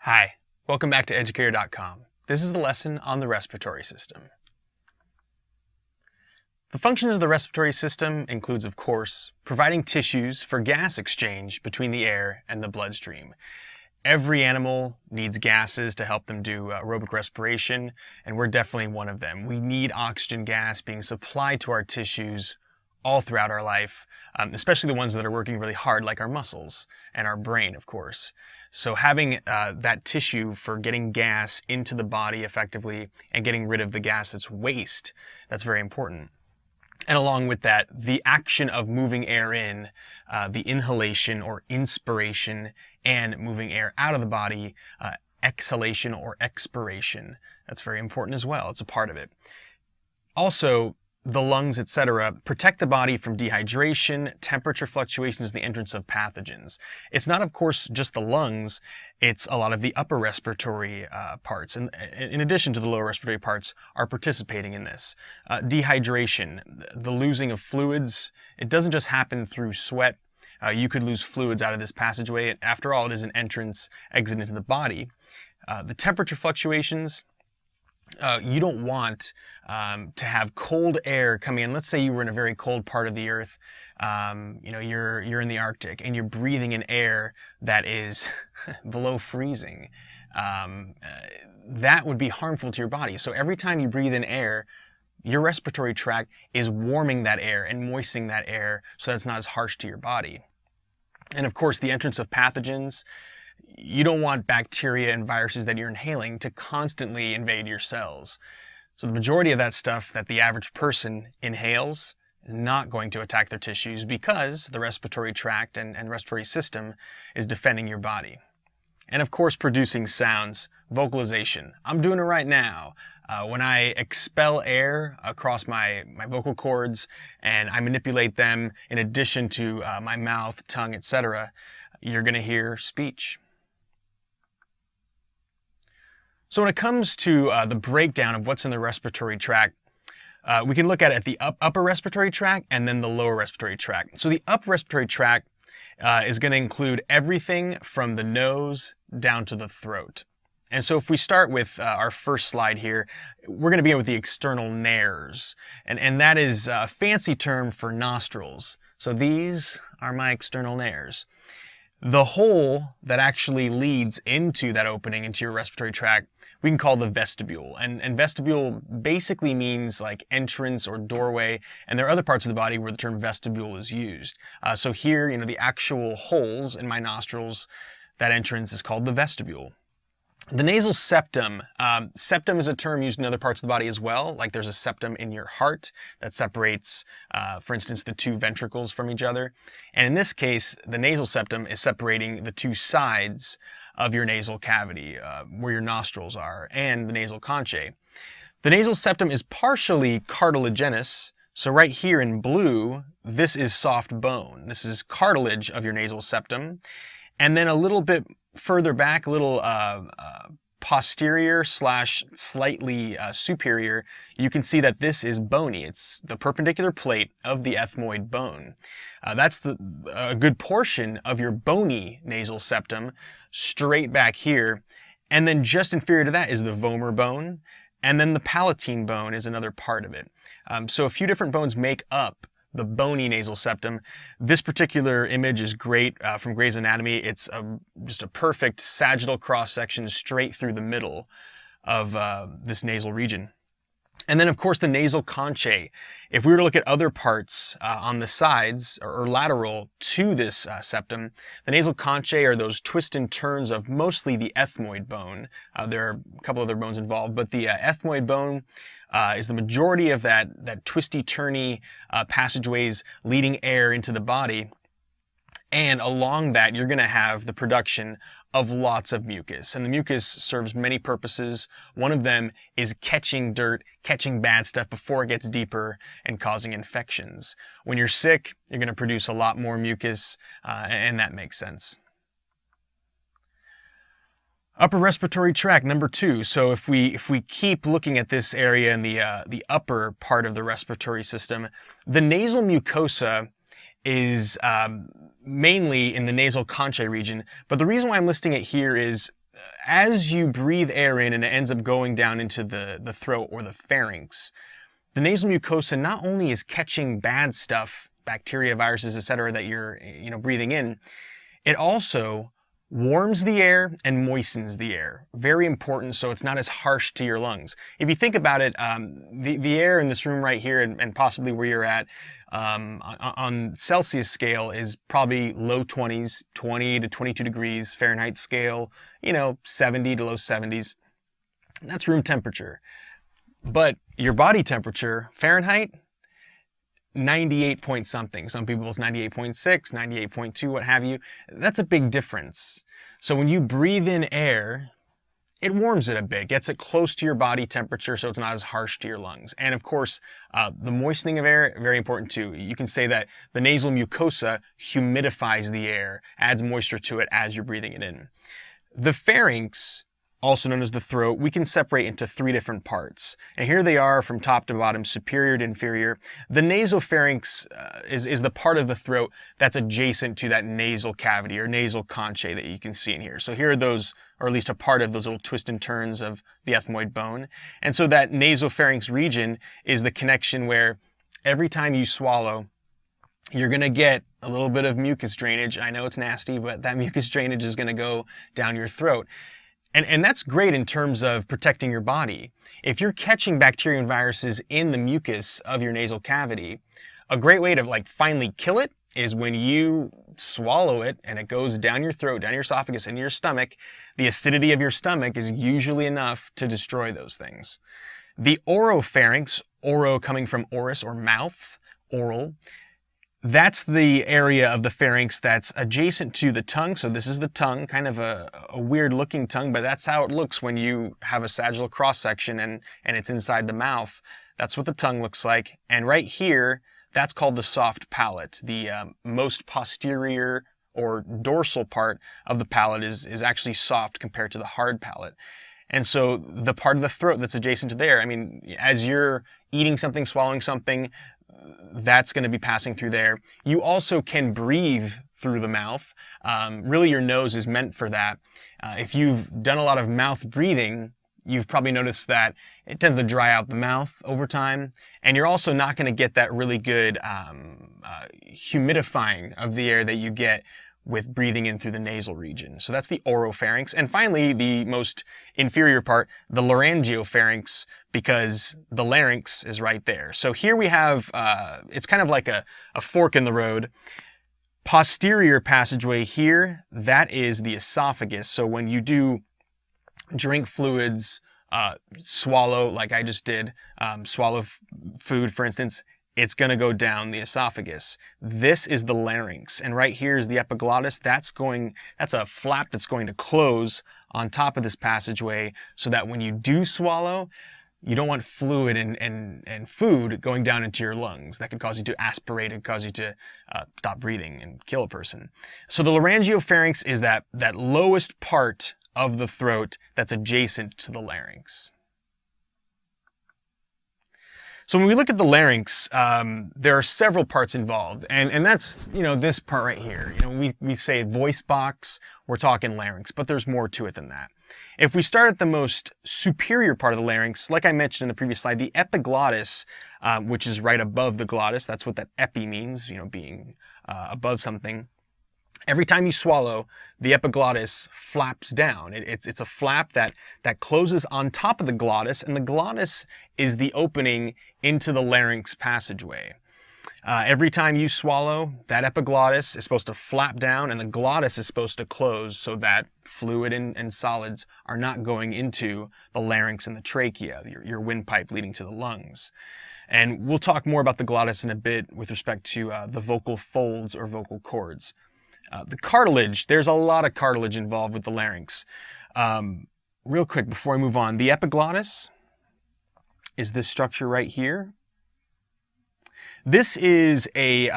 Hi, welcome back to educator.com. This is the lesson on the respiratory system. The functions of the respiratory system includes, of course, providing tissues for gas exchange between the air and the bloodstream. Every animal needs gases to help them do aerobic respiration, and we're definitely one of them. We need oxygen gas being supplied to our tissues all throughout our life, especially the ones that are working really hard, like our muscles and our brain, of course. So having that tissue for getting gas into the body effectively and getting rid of the gas that's waste, that's very important. And along with that, the action of moving air in, the inhalation or inspiration, and moving air out of the body, exhalation or expiration. That's very important as well. It's a part of it. Also, the lungs, etc., protect the body from dehydration, temperature fluctuations, and the entrance of pathogens. It's not, of course, just the lungs. It's a lot of the upper respiratory parts, and in addition to the lower respiratory parts, are participating in this. Dehydration, the losing of fluids, it doesn't just happen through sweat. You could lose fluids out of this passageway. After all, it is an entrance, exit into the body. The temperature fluctuations, you don't want to have cold air coming in. Let's say you were in a very cold part of the earth. You're in the Arctic and you're breathing in air that is below freezing. That would be harmful to your body. So every time you breathe in air, your respiratory tract is warming that air and moistening that air so that it's not as harsh to your body. And of course, the entrance of pathogens. You don't want bacteria and viruses that you're inhaling to constantly invade your cells. So the majority of that stuff that the average person inhales is not going to attack their tissues because the respiratory tract and respiratory system is defending your body. And of course, producing sounds, vocalization. I'm doing it right now. When I expel air across my vocal cords and I manipulate them in addition to my mouth, tongue, etc., you're going to hear speech. So when it comes to the breakdown of what's in the respiratory tract, we can look at it at the upper respiratory tract and then the lower respiratory tract. So the upper respiratory tract is going to include everything from the nose down to the throat. And so if we start with our first slide here, we're going to begin with the external nares. And that is a fancy term for nostrils. So these are my external nares. The hole that actually leads into that opening into your respiratory tract, we can call the vestibule. And vestibule basically means like entrance or doorway. And there are other parts of the body where the term vestibule is used. So here, the actual holes in my nostrils, that entrance is called the vestibule. The nasal septum. Septum is a term used in other parts of the body as well. Like there's a septum in your heart that separates, for instance, the two ventricles from each other. And in this case, the nasal septum is separating the two sides of your nasal cavity, where your nostrils are, and the nasal conchae. The nasal septum is partially cartilaginous. So right here in blue, this is soft bone. This is cartilage of your nasal septum. And then a little bit further back, a little posterior / slightly superior, you can see that this is bony. It's the perpendicular plate of the ethmoid bone. That's a good portion of your bony nasal septum, straight back here. And then just inferior to that is the vomer bone. And then the palatine bone is another part of it. So a few different bones make up the bony nasal septum. This particular image is great from Gray's Anatomy. It's just a perfect sagittal cross-section straight through the middle of this nasal region. And then, of course, the nasal conchae. If we were to look at other parts on the sides or lateral to this septum, the nasal conchae are those twists and turns of mostly the ethmoid bone. There are a couple other bones involved, but the ethmoid bone is the majority of that twisty-turny passageways leading air into the body. And along that, you're going to have the production of lots of mucus. And the mucus serves many purposes. One of them is catching dirt, catching bad stuff before it gets deeper and causing infections. When you're sick, you're going to produce a lot more mucus, and that makes sense. Upper respiratory tract, number 2. So if we keep looking at this area in the upper part of the respiratory system, the nasal mucosa is mainly in the nasal conchae region. But the reason why I'm listing it here is as you breathe air in and it ends up going down into the throat or the pharynx, the nasal mucosa not only is catching bad stuff, bacteria, viruses, etc., that you're breathing in, it also warms the air and moistens the air. Very important, so it's not as harsh to your lungs. If you think about it, the air in this room right here and possibly where you're at on Celsius scale is probably low 20s, 20 to 22 degrees. Fahrenheit scale, 70 to low 70s. That's room temperature. But your body temperature, Fahrenheit, 98 point something. Some people's 98.6, 98.2, what have you. That's a big difference. So when you breathe in air, it warms it a bit, gets it close to your body temperature so it's not as harsh to your lungs. And of course, the moistening of air, very important too. You can say that the nasal mucosa humidifies the air, adds moisture to it as you're breathing it in. The pharynx, also known as the throat, we can separate into three different parts. And here they are from top to bottom, superior to inferior. The nasopharynx is the part of the throat that's adjacent to that nasal cavity or nasal conchae that you can see in here. So here are those, or at least a part of those little twists and turns of the ethmoid bone. And so that nasopharynx region is the connection where every time you swallow, you're going to get a little bit of mucus drainage. I know it's nasty, but that mucus drainage is going to go down your throat. And that's great in terms of protecting your body. If you're catching bacteria and viruses in the mucus of your nasal cavity, a great way to finally kill it is when you swallow it and it goes down your throat, down your esophagus, into your stomach. The acidity of your stomach is usually enough to destroy those things. The oropharynx, oro coming from oris or mouth, oral, that's the area of the pharynx that's adjacent to the tongue. So this is the tongue, kind of a weird looking tongue, but that's how it looks when you have a sagittal cross section and it's inside the mouth. That's what the tongue looks like. And right here, that's called the soft palate. The most posterior or dorsal part of the palate is actually soft compared to the hard palate. And so the part of the throat that's adjacent to there, as you're eating something, swallowing something, that's going to be passing through there. You also can breathe through the mouth. Really, your nose is meant for that. If you've done a lot of mouth breathing, you've probably noticed that it tends to dry out the mouth over time. And you're also not going to get that really good humidifying of the air that you get with breathing in through the nasal region. So that's the oropharynx. And finally, the most inferior part, the laryngopharynx, because the larynx is right there. So here we have, it's kind of like a fork in the road. Posterior passageway here, that is the esophagus. So when you do drink fluids, swallow, like I just did, swallow food, for instance, it's going to go down the esophagus. This is the larynx, and right here is the epiglottis. That's a flap that's going to close on top of this passageway so that when you do swallow, you don't want fluid and food going down into your lungs. That could cause you to aspirate and cause you to stop breathing and kill a person. So the laryngopharynx is that lowest part of the throat that's adjacent to the larynx. So when we look at the larynx, there are several parts involved, and that's, this part right here. We say voice box, we're talking larynx, but there's more to it than that. If we start at the most superior part of the larynx, like I mentioned in the previous slide, the epiglottis, which is right above the glottis, that's what that epi means, being above something. Every time you swallow, the epiglottis flaps down. It's a flap that closes on top of the glottis, and the glottis is the opening into the larynx passageway. Every time you swallow, that epiglottis is supposed to flap down, and the glottis is supposed to close so that fluid and solids are not going into the larynx and the trachea, your windpipe leading to the lungs. And we'll talk more about the glottis in a bit with respect to the vocal folds or vocal cords. The cartilage, there's a lot of cartilage involved with the larynx. Real quick before I move on, the epiglottis is this structure right here. This is a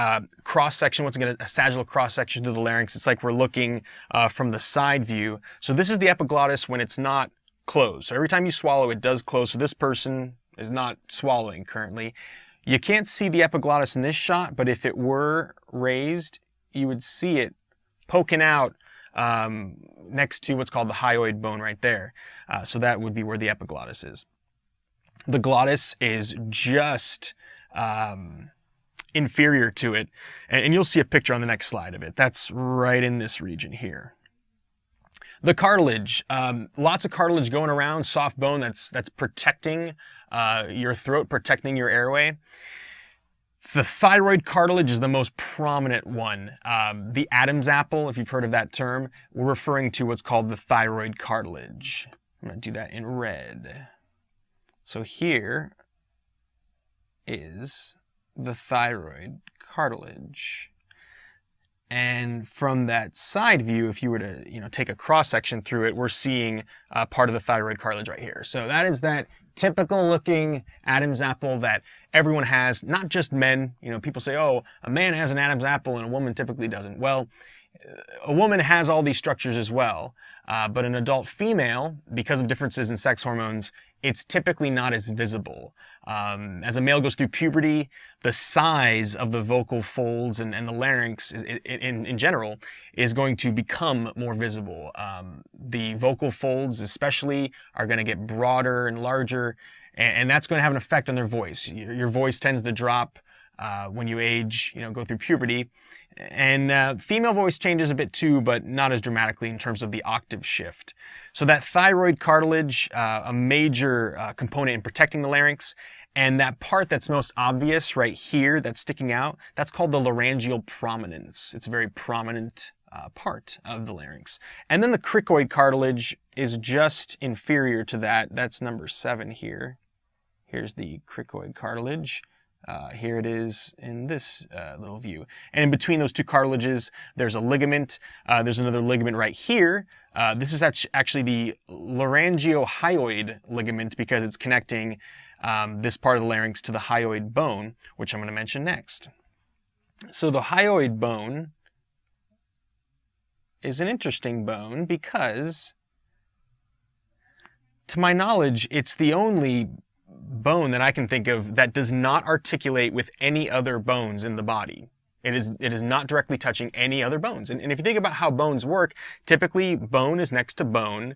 cross-section, once again, a sagittal cross-section to the larynx. It's like we're looking from the side view. So this is the epiglottis when it's not closed. So every time you swallow, it does close. So this person is not swallowing currently. You can't see the epiglottis in this shot, but if it were raised, you would see it poking out next to what's called the hyoid bone right there. So that would be where the epiglottis is. The glottis is just inferior to it, and you'll see a picture on the next slide of it. That's right in this region here. The cartilage, lots of cartilage going around, soft bone that's protecting your throat, protecting your airway. The thyroid cartilage is the most prominent one. The Adam's apple, if you've heard of that term, we're referring to what's called the thyroid cartilage. I'm going to do that in red. So here is the thyroid cartilage. And from that side view, if you were to take a cross section through it, we're seeing part of the thyroid cartilage right here. So that is that typical looking Adam's apple that everyone has, not just men. People say, oh, a man has an Adam's apple and a woman typically doesn't. Well, a woman has all these structures as well, but an adult female, because of differences in sex hormones, it's typically not as visible. As a male goes through puberty, the size of the vocal folds and the larynx in general is going to become more visible. The vocal folds especially are going to get broader and larger, and that's going to have an effect on their voice. Your voice tends to drop when you age, go through puberty. And female voice changes a bit too, but not as dramatically in terms of the octave shift. So that thyroid cartilage, a major component in protecting the larynx, and that part that's most obvious right here that's sticking out, that's called the laryngeal prominence. It's a very prominent part of the larynx. And then the cricoid cartilage is just inferior to that. That's number 7 here. Here's the cricoid cartilage. Here it is in this little view. And in between those two cartilages, there's a ligament. There's another ligament right here. This is actually the laryngiohyoid ligament because it's connecting this part of the larynx to the hyoid bone, which I'm going to mention next. So the hyoid bone is an interesting bone because, to my knowledge, it's the only bone that I can think of that does not articulate with any other bones in the body. It is not directly touching any other bones. And if you think about how bones work, typically bone is next to bone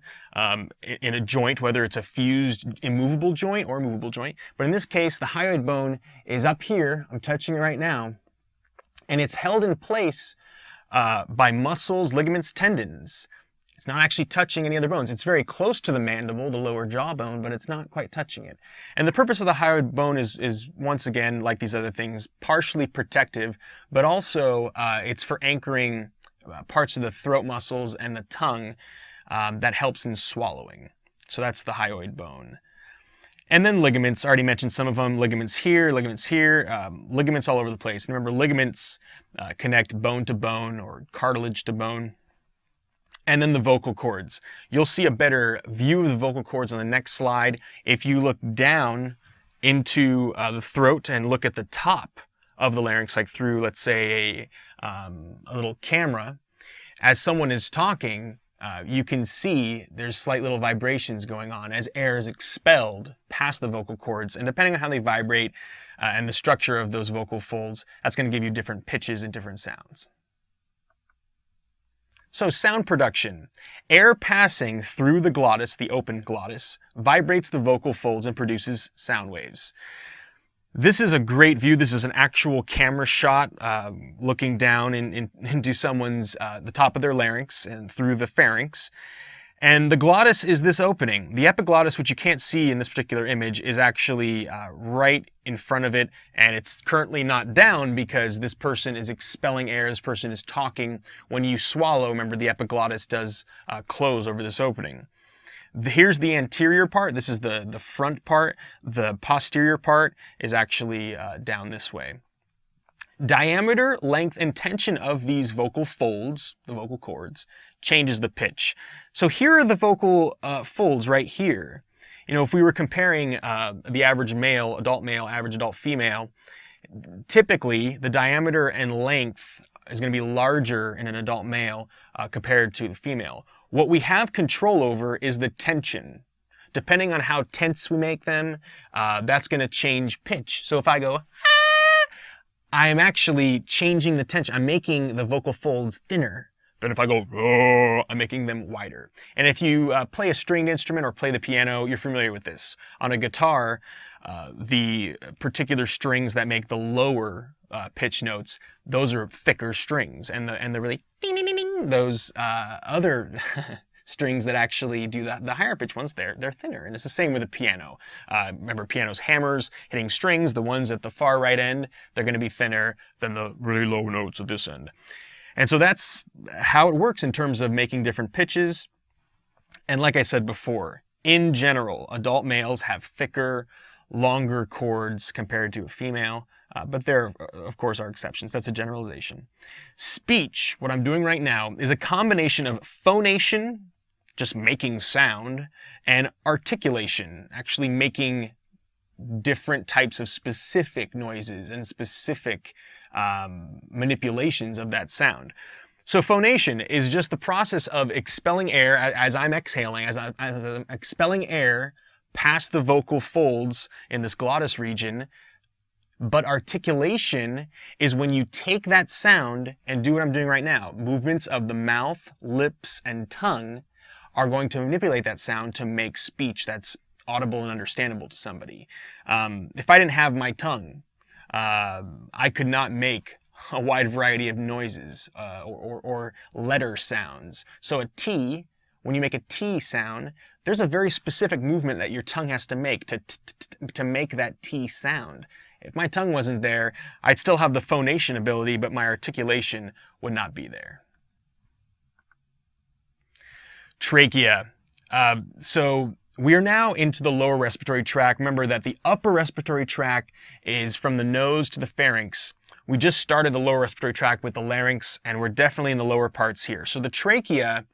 in a joint, whether it's a fused immovable joint or a movable joint. But in this case, the hyoid bone is up here. I'm touching it right now. And it's held in place by muscles, ligaments, tendons. It's not actually touching any other bones. It's very close to the mandible, the lower jawbone, but it's not quite touching it. And the purpose of the hyoid bone is once again, like these other things, partially protective, but also it's for anchoring parts of the throat muscles and the tongue that helps in swallowing. So that's the hyoid bone. And then ligaments, I already mentioned some of them, ligaments here, ligaments all over the place. And remember, ligaments connect bone to bone or cartilage to bone. And then the vocal cords. You'll see a better view of the vocal cords on the next slide if you look down into the throat and look at the top of the larynx, like through, let's say, a little camera. As someone is talking, you can see there's slight little vibrations going on as air is expelled past the vocal cords. And depending on how they vibrate and the structure of those vocal folds, that's going to give you different pitches and different sounds. So sound production. Air passing through the glottis, the open glottis, vibrates the vocal folds and produces sound waves. This is a great view. This is an actual camera shot looking down into someone's, the top of their larynx and through the pharynx. And the glottis is this opening. The epiglottis, which you can't see in this particular image, is actually right in front of it, and it's currently not down because this person is expelling air, this person is talking. When you swallow, remember the epiglottis does close over this opening. Here's the anterior part. This is the front part. The posterior part is actually down this way. Diameter, length, and tension of these vocal folds, the vocal cords, changes the pitch. So here are the vocal folds right here. If we were comparing the average male, average adult female, typically the diameter and length is going to be larger in an adult male compared to the female. What we have control over is the tension. Depending on how tense we make them, that's going to change pitch. So if I go, I am actually changing the tension. I'm making the vocal folds thinner Then if I go, oh, I'm making them wider. And if you play a stringed instrument or play the piano, you're familiar with this. On a guitar, the particular strings that make the lower pitch notes, those are thicker strings, and the really ding ding ding ding, those other strings that actually do the higher pitch ones, they're thinner. And it's the same with the piano. Remember, piano's hammers hitting strings, the ones at the far right end, they're going to be thinner than the really low notes at this end. And so that's how it works in terms of making different pitches. And like I said before, in general, adult males have thicker, longer chords compared to a female, but there, of course, are exceptions. That's a generalization. Speech, what I'm doing right now, is a combination of phonation, just making sound, and articulation, actually making different types of specific noises and specific manipulations of that sound. So phonation is just the process of expelling air as I'm exhaling, as I'm expelling air past the vocal folds in this glottis region. But articulation is when you take that sound and do what I'm doing right now. Movements of the mouth, lips, and tongue are going to manipulate that sound to make speech that's audible and understandable to somebody. If I didn't have my tongue, I could not make a wide variety of noises or letter sounds. So a T, when you make a T sound, there's a very specific movement that your tongue has to make to make that T sound. If my tongue wasn't there, I'd still have the phonation ability, but my articulation would not be there. Trachea. So we are now into the lower respiratory tract. Remember that the upper respiratory tract is from the nose to the pharynx. We just started the lower respiratory tract with the larynx, and we're definitely in the lower parts here. So the trachea,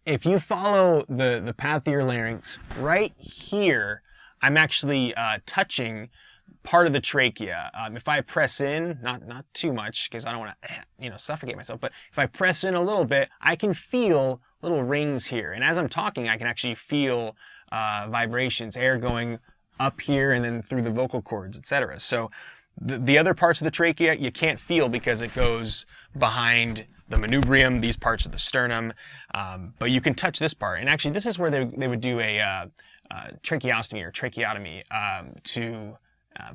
if you follow the path of your larynx, right here, I'm actually touching part of the trachea. If I press in, not too much, because I don't want to suffocate myself, but if I press in a little bit, I can feel little rings here. And as I'm talking, I can actually feel vibrations, air going up here and then through the vocal cords, etc. So the other parts of the trachea you can't feel because it goes behind the manubrium, these parts of the sternum, but you can touch this part. And actually, this is where they would do a tracheostomy or tracheotomy to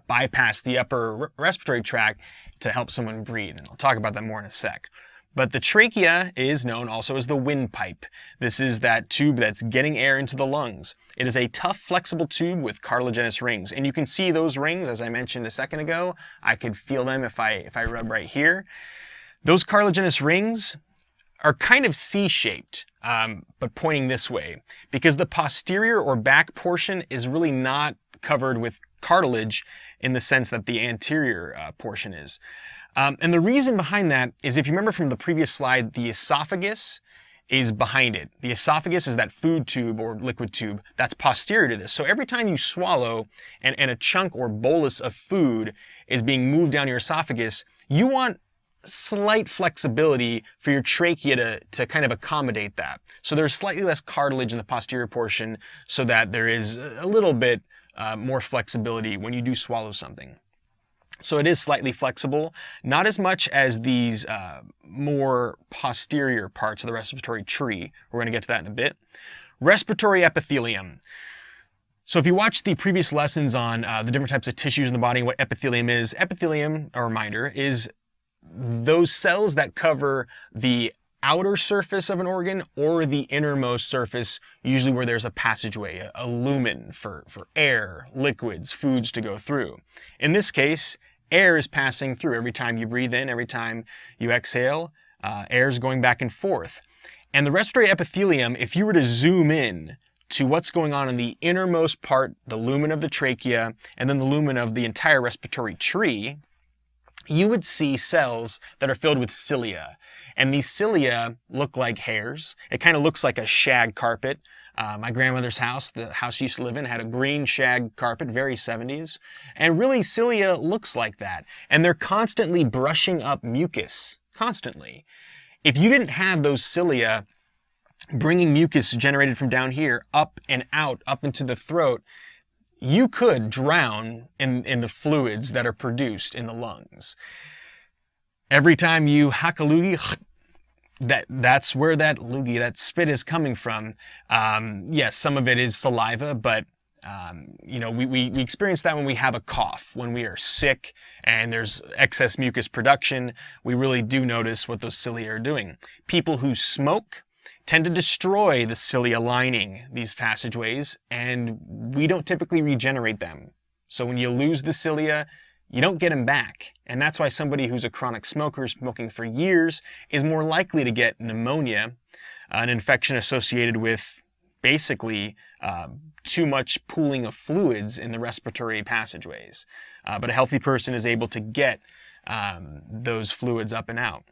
bypass the upper respiratory tract to help someone breathe. And I'll talk about that more in a sec. But the trachea is known also as the windpipe. This is that tube that's getting air into the lungs. It is a tough, flexible tube with cartilaginous rings. And you can see those rings, as I mentioned a second ago. I could feel them if I rub right here. Those cartilaginous rings are kind of C-shaped, but pointing this way, because the posterior or back portion is really not covered with cartilage in the sense that the anterior portion is. And the reason behind that is, if you remember from the previous slide, the esophagus is behind it. The esophagus is that food tube or liquid tube that's posterior to this. So every time you swallow and a chunk or bolus of food is being moved down your esophagus, you want slight flexibility for your trachea to kind of accommodate that. So there's slightly less cartilage in the posterior portion so that there is a little bit more flexibility when you do swallow something. So it is slightly flexible, not as much as these more posterior parts of the respiratory tree. We're going to get to that in a bit. Respiratory epithelium. So if you watch the previous lessons on the different types of tissues in the body and what epithelium is, epithelium, a reminder, is those cells that cover the outer surface of an organ or the innermost surface, usually where there's a passageway, a lumen for air, liquids, foods to go through. In this case, air is passing through. Every time you breathe in, every time you exhale, air is going back and forth. And the respiratory epithelium, if you were to zoom in to what's going on in the innermost part, the lumen of the trachea, and then the lumen of the entire respiratory tree, you would see cells that are filled with cilia. And these cilia look like hairs. It kind of looks like a shag carpet. My grandmother's house, the house she used to live in, had a green shag carpet, very 70s. And really, cilia looks like that. And they're constantly brushing up mucus, constantly. If you didn't have those cilia bringing mucus generated from down here up and out, up into the throat, you could drown in the fluids that are produced in the lungs. Every time you hack a loogie, That's where that loogie, that spit is coming from. Yes, some of it is saliva, but we experience that when we have a cough, when we are sick and there's excess mucus production. We really do notice what those cilia are doing. People who smoke tend to destroy the cilia lining these passageways, and we don't typically regenerate them. So when you lose the cilia, you don't get them back. And that's why somebody who's a chronic smoker, smoking for years, is more likely to get pneumonia, an infection associated with basically too much pooling of fluids in the respiratory passageways. But a healthy person is able to get those fluids up and out.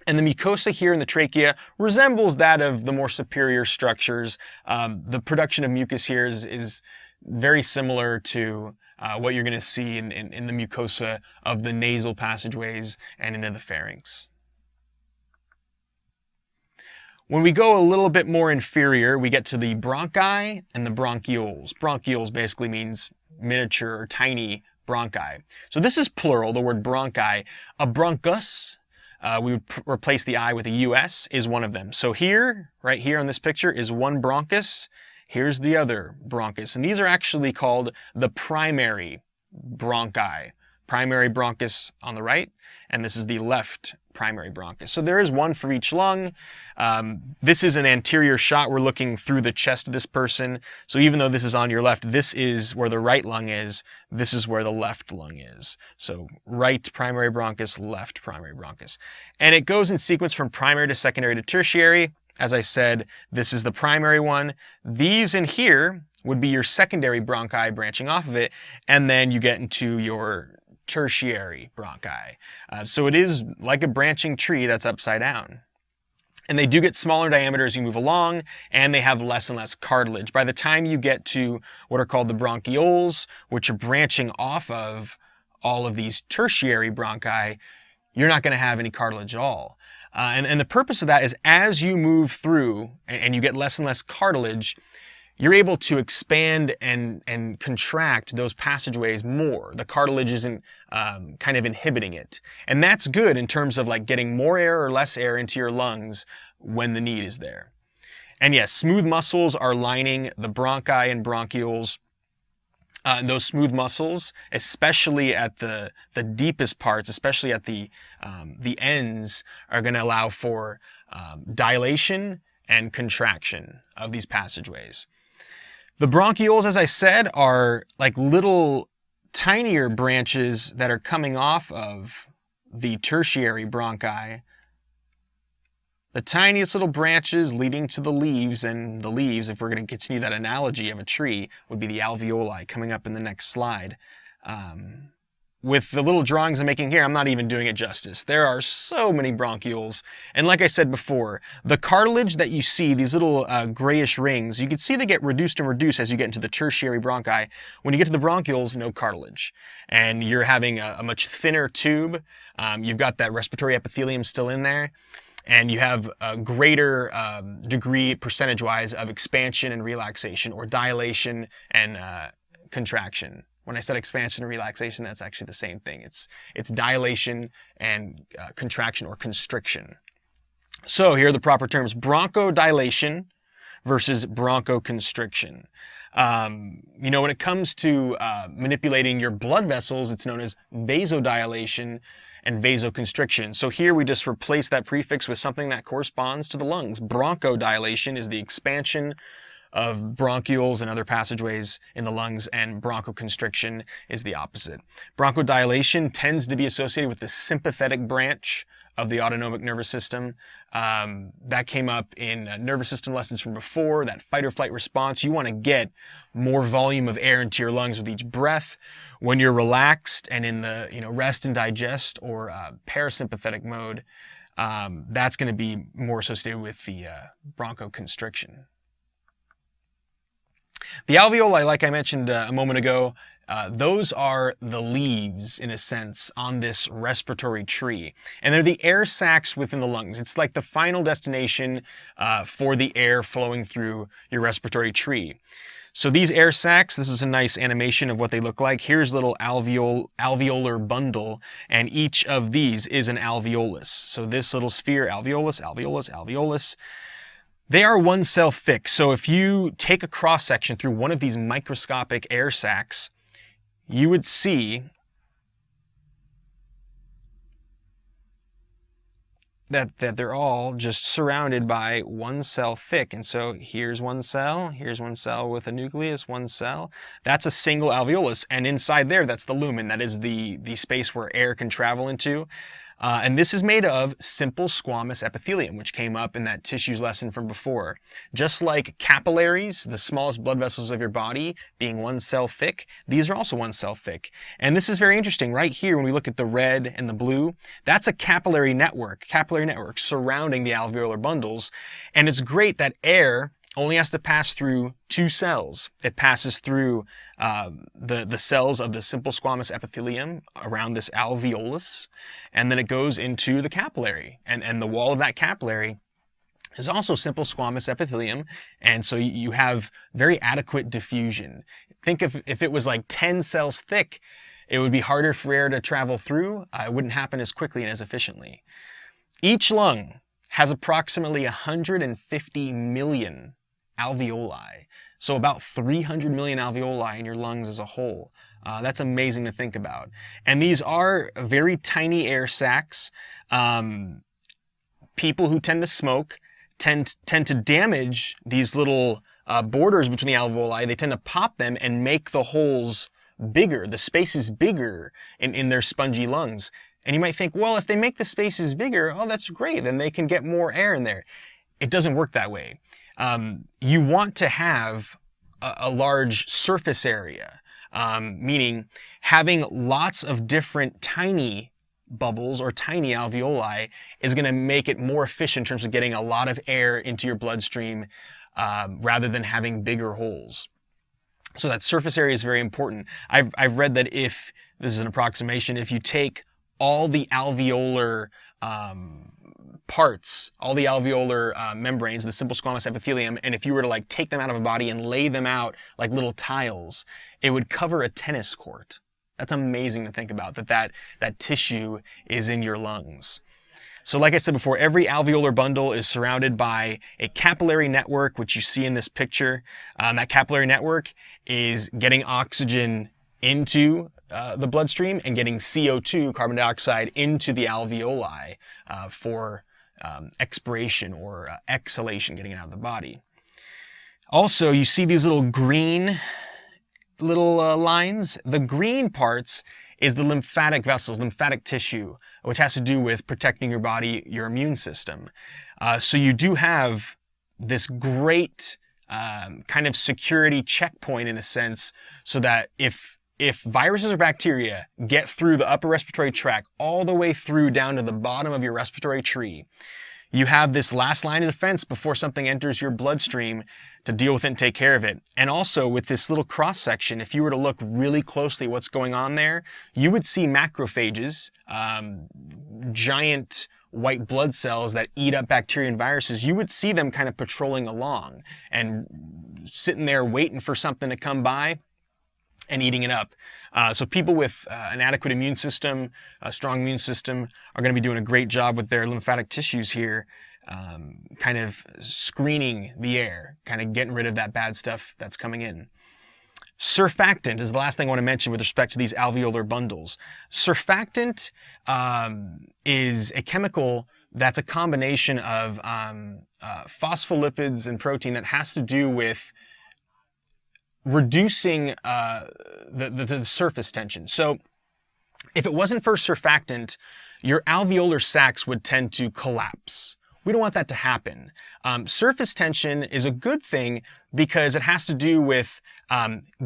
And the mucosa here in the trachea resembles that of the more superior structures. The production of mucus here is very similar to what you're going to see in the mucosa of the nasal passageways and into the pharynx. When we go a little bit more inferior, we get to the bronchi and the bronchioles. Bronchioles basically means miniature or tiny bronchi. So this is plural, the word bronchi. A bronchus, we would replace the I with a US, is one of them. So here, right here on this picture, is one bronchus. Here's the other bronchus. And these are actually called the primary bronchi. Primary bronchus on the right, and this is the left primary bronchus. So there is one for each lung. This is an anterior shot. We're looking through the chest of this person. So even though this is on your left, this is where the right lung is. This is where the left lung is. So right primary bronchus, left primary bronchus. And it goes in sequence from primary to secondary to tertiary. As I said, this is the primary one. These in here would be your secondary bronchi branching off of it, and then you get into your tertiary bronchi. So it is like a branching tree that's upside down. And they do get smaller in diameter as you move along, and they have less and less cartilage. By the time you get to what are called the bronchioles, which are branching off of all of these tertiary bronchi, you're not going to have any cartilage at all. And the purpose of that is as you move through and you get less and less cartilage, you're able to expand and contract those passageways more. The cartilage isn't kind of inhibiting it. And that's good in terms of like getting more air or less air into your lungs when the need is there. And yes, smooth muscles are lining the bronchi and bronchioles. Those smooth muscles, especially at the deepest parts, especially at the ends, are going to allow for dilation and contraction of these passageways. The bronchioles, as I said, are like little tinier branches that are coming off of the tertiary bronchi. The tiniest little branches leading to the leaves, and the leaves, if we're going to continue that analogy of a tree, would be the alveoli coming up in the next slide. With the little drawings I'm making here, I'm not even doing it justice. There are so many bronchioles. And like I said before, the cartilage that you see, these little grayish rings, you can see they get reduced and reduced as you get into the tertiary bronchi. When you get to the bronchioles, no cartilage. And you're having a much thinner tube. You've got that respiratory epithelium still in there. And you have a greater degree, percentage-wise, of expansion and relaxation, or dilation and contraction. When I said expansion and relaxation, that's actually the same thing. It's dilation and contraction or constriction. So here are the proper terms: bronchodilation versus bronchoconstriction. When it comes to manipulating your blood vessels, it's known as vasodilation and vasoconstriction. So here we just replace that prefix with something that corresponds to the lungs. Bronchodilation is the expansion of bronchioles and other passageways in the lungs, and bronchoconstriction is the opposite. Bronchodilation tends to be associated with the sympathetic branch of the autonomic nervous system. That came up in nervous system lessons from before, that fight or flight response. You want to get more volume of air into your lungs with each breath. When you're relaxed and in the rest and digest or parasympathetic mode, that's going to be more associated with the bronchoconstriction. The alveoli, like I mentioned a moment ago, those are the leaves, in a sense, on this respiratory tree. And they're the air sacs within the lungs. It's like the final destination for the air flowing through your respiratory tree. So these air sacs, this is a nice animation of what they look like. Here's a little alveolar bundle, and each of these is an alveolus. So this little sphere, alveolus, alveolus, alveolus. They are 1 cell thick. So if you take a cross section through one of these microscopic air sacs, you would see that they're all just surrounded by 1 cell thick. And so here's 1 cell with a nucleus, 1 cell. That's a single alveolus, and inside there, that's the lumen. That is the space where air can travel into. And this is made of simple squamous epithelium, which came up in that tissues lesson from before. Just like capillaries, the smallest blood vessels of your body, being 1 cell thick, these are also 1 cell thick. And this is very interesting. Right here, when we look at the red and the blue, that's a capillary network surrounding the alveolar bundles. And it's great that air only has to pass through 2 cells. It passes through the cells of the simple squamous epithelium around this alveolus, and then it goes into the capillary. And the wall of that capillary is also simple squamous epithelium, and so you have very adequate diffusion. Think if it was like 10 cells thick, it would be harder for air to travel through. It wouldn't happen as quickly and as efficiently. Each lung has approximately 150 million alveoli. So about 300 million alveoli in your lungs as a whole. That's amazing to think about. And these are very tiny air sacs. People who tend to smoke tend to damage these little borders between the alveoli. They tend to pop them and make the holes bigger, the spaces bigger in their spongy lungs. And you might think, well, if they make the spaces bigger, oh, that's great, then they can get more air in there. It doesn't work that way. You want to have a large surface area, meaning having lots of different tiny bubbles or tiny alveoli is going to make it more efficient in terms of getting a lot of air into your bloodstream rather than having bigger holes. So that surface area is very important. I've read that if, this is an approximation, if you take all the alveolar parts, all the alveolar membranes, the simple squamous epithelium, and if you were to like take them out of a body and lay them out like little tiles, it would cover a tennis court. That's amazing to think about, that tissue is in your lungs. So like I said before, every alveolar bundle is surrounded by a capillary network, which you see in this picture. That capillary network is getting oxygen into the bloodstream and getting CO2, carbon dioxide, into the alveoli for expiration or exhalation, getting it out of the body. Also, you see these little green lines. The green parts is the lymphatic vessels, lymphatic tissue, which has to do with protecting your body, your immune system. So you do have this great kind of security checkpoint in a sense, so that if viruses or bacteria get through the upper respiratory tract all the way through down to the bottom of your respiratory tree, you have this last line of defense before something enters your bloodstream to deal with it and take care of it. And also with this little cross section, if you were to look really closely at what's going on there, you would see macrophages, giant white blood cells that eat up bacteria and viruses. You would see them kind of patrolling along and sitting there waiting for something to come by and eating it up. So people with an adequate immune system, a strong immune system, are going to be doing a great job with their lymphatic tissues here, kind of screening the air, kind of getting rid of that bad stuff that's coming in. Surfactant is the last thing I want to mention with respect to these alveolar bundles. Surfactant is a chemical that's a combination of phospholipids and protein that has to do with reducing the surface tension. So if it wasn't for surfactant, your alveolar sacs would tend to collapse. We don't want that to happen. Surface tension is a good thing because it has to do with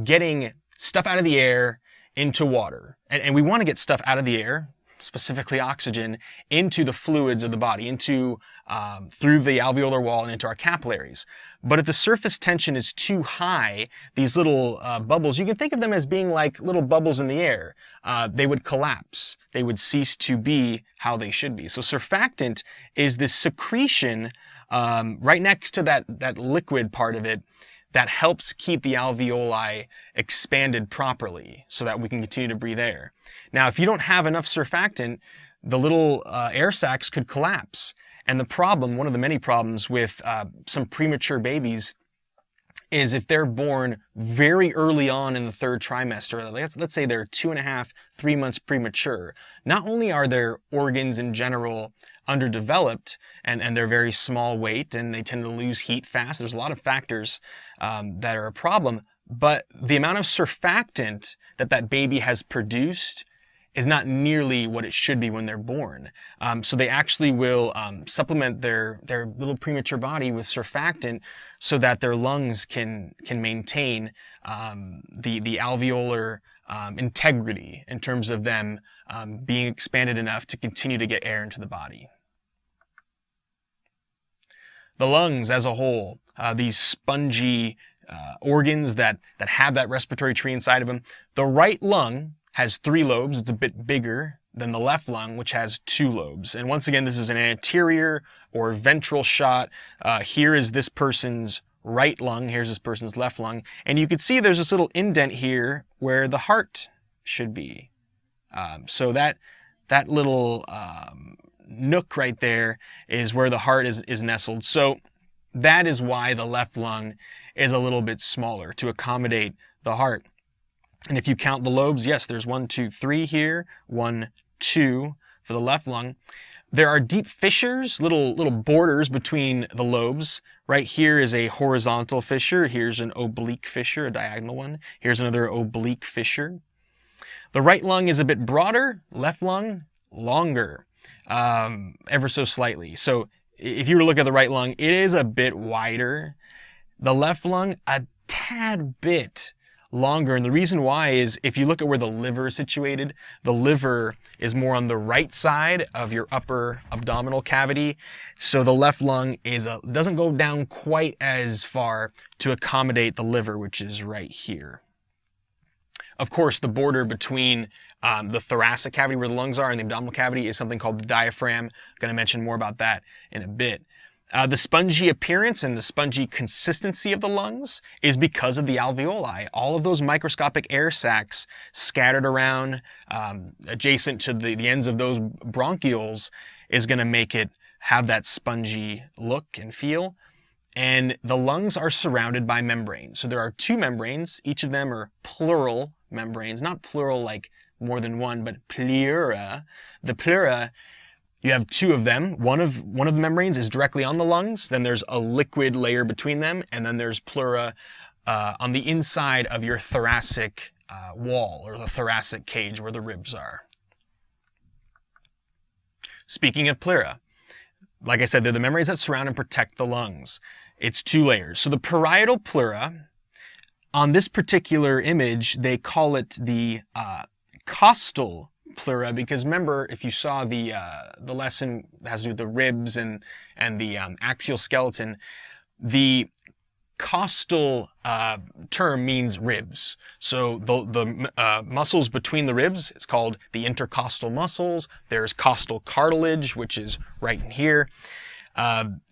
getting stuff out of the air into water. And we want to get stuff out of the air, specifically oxygen, into the fluids of the body, into through the alveolar wall and into our capillaries. But if the surface tension is too high, these little bubbles, you can think of them as being like little bubbles in the air. They would collapse. They would cease to be how they should be. So surfactant is this secretion right next to that liquid part of it that helps keep the alveoli expanded properly so that we can continue to breathe air. Now, if you don't have enough surfactant, the little air sacs could collapse. And the problem, one of the many problems with some premature babies, is if they're born very early on in the third trimester, let's say they're 2.5, 3 months premature, not only are their organs in general underdeveloped and they're very small weight and they tend to lose heat fast, there's a lot of factors that are a problem, but the amount of surfactant that baby has produced is not nearly what it should be when they're born. So they actually will supplement their little premature body with surfactant so that their lungs can maintain the alveolar integrity in terms of them being expanded enough to continue to get air into the body. The lungs as a whole, these spongy organs that have that respiratory tree inside of them, the right lung has 3 lobes. It's a bit bigger than the left lung, which has 2 lobes. And once again, this is an anterior or ventral shot. Here is this person's right lung. Here's this person's left lung. And you can see there's this little indent here where the heart should be. So that little nook right there is where the heart is nestled. So that is why the left lung is a little bit smaller, to accommodate the heart. And if you count the lobes, yes, there's 1, 2, 3 here, 1, 2 for the left lung. There are deep fissures, little borders between the lobes. Right here is a horizontal fissure. Here's an oblique fissure, a diagonal one. Here's another oblique fissure. The right lung is a bit broader, left lung longer, ever so slightly. So if you were to look at the right lung, it is a bit wider. The left lung, a tad bit longer, and the reason why is if you look at where the liver is situated, the liver is more on the right side of your upper abdominal cavity, so the left lung doesn't go down quite as far to accommodate the liver, which is right here. Of course, the border between the thoracic cavity where the lungs are and the abdominal cavity is something called the diaphragm. I'm going to mention more about that in a bit. The spongy appearance and the spongy consistency of the lungs is because of the alveoli. All of those microscopic air sacs scattered around adjacent to the ends of those bronchioles is going to make it have that spongy look and feel. And the lungs are surrounded by membranes. So there are 2 membranes. Each of them are pleural membranes, not plural like more than one, but pleura. The pleura, you have 2 of them. One of the membranes is directly on the lungs. Then there's a liquid layer between them, and then there's pleura on the inside of your thoracic wall, or the thoracic cage where the ribs are. Speaking of pleura, like I said, they're the membranes that surround and protect the lungs. It's 2 layers. So the parietal pleura, on this particular image, they call it the costal pleura, because remember, if you saw the lesson that has to do with the ribs and the axial skeleton, the costal term means ribs. So the muscles between the ribs, it's called the intercostal muscles. There's costal cartilage, which is right in here.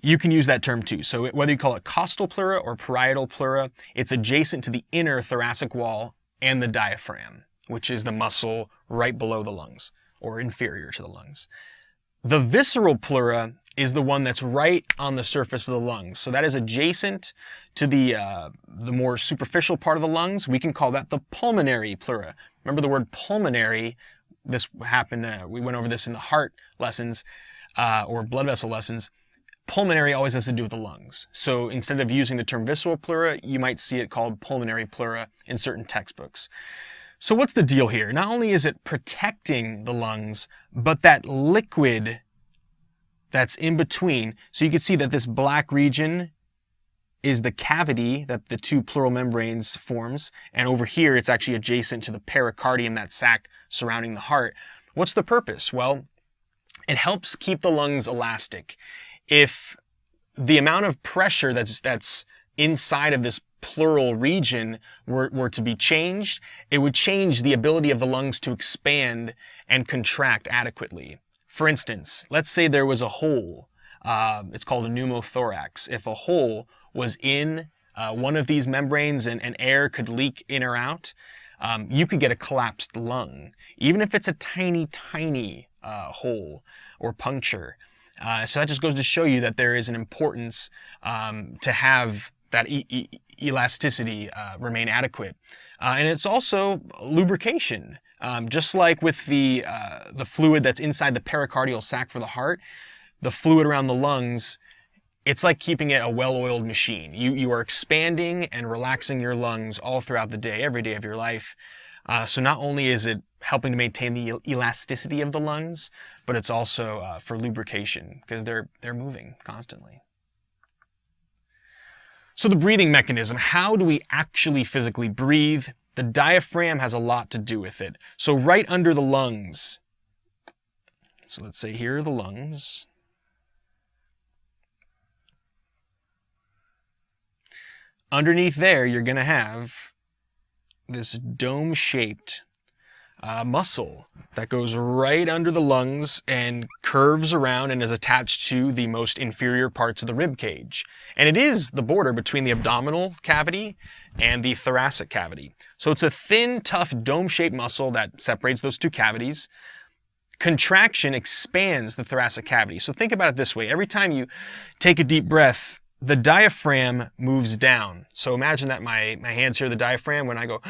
You can use that term too. So whether you call it costal pleura or parietal pleura, it's adjacent to the inner thoracic wall and the diaphragm, which is the muscle right below the lungs, or inferior to the lungs. The visceral pleura is the one that's right on the surface of the lungs. So that is adjacent to the more superficial part of the lungs. We can call that the pulmonary pleura. Remember the word pulmonary, this happened, we went over this in the heart lessons, or blood vessel lessons. Pulmonary always has to do with the lungs. So instead of using the term visceral pleura, you might see it called pulmonary pleura in certain textbooks. So what's the deal here? Not only is it protecting the lungs, but that liquid that's in between. So you can see that this black region is the cavity that the 2 pleural membranes forms. And over here, it's actually adjacent to the pericardium, that sac surrounding the heart. What's the purpose? Well, it helps keep the lungs elastic. If the amount of pressure that's inside of this pleural region were to be changed, it would change the ability of the lungs to expand and contract adequately. For instance, let's say there was a hole. It's called a pneumothorax. If a hole was in one of these membranes and air could leak in or out, you could get a collapsed lung, even if it's a tiny, tiny hole or puncture. So that just goes to show you that there is an importance to have that elasticity remain adequate. And it's also lubrication. Just like with the fluid that's inside the pericardial sac for the heart, the fluid around the lungs, it's like keeping it a well-oiled machine. You are expanding and relaxing your lungs all throughout the day, every day of your life. So not only is it helping to maintain the elasticity of the lungs, but it's also for lubrication because they're moving constantly. So the breathing mechanism, how do we actually physically breathe? The diaphragm has a lot to do with it. So right under the lungs, so let's say here are the lungs. Underneath there, you're going to have this dome-shaped muscle that goes right under the lungs and curves around and is attached to the most inferior parts of the rib cage. And it is the border between the abdominal cavity and the thoracic cavity. So it's a thin, tough, dome-shaped muscle that separates those two cavities. Contraction expands the thoracic cavity. So think about it this way. Every time you take a deep breath, the diaphragm moves down. So imagine that my hands here, the diaphragm, when I go,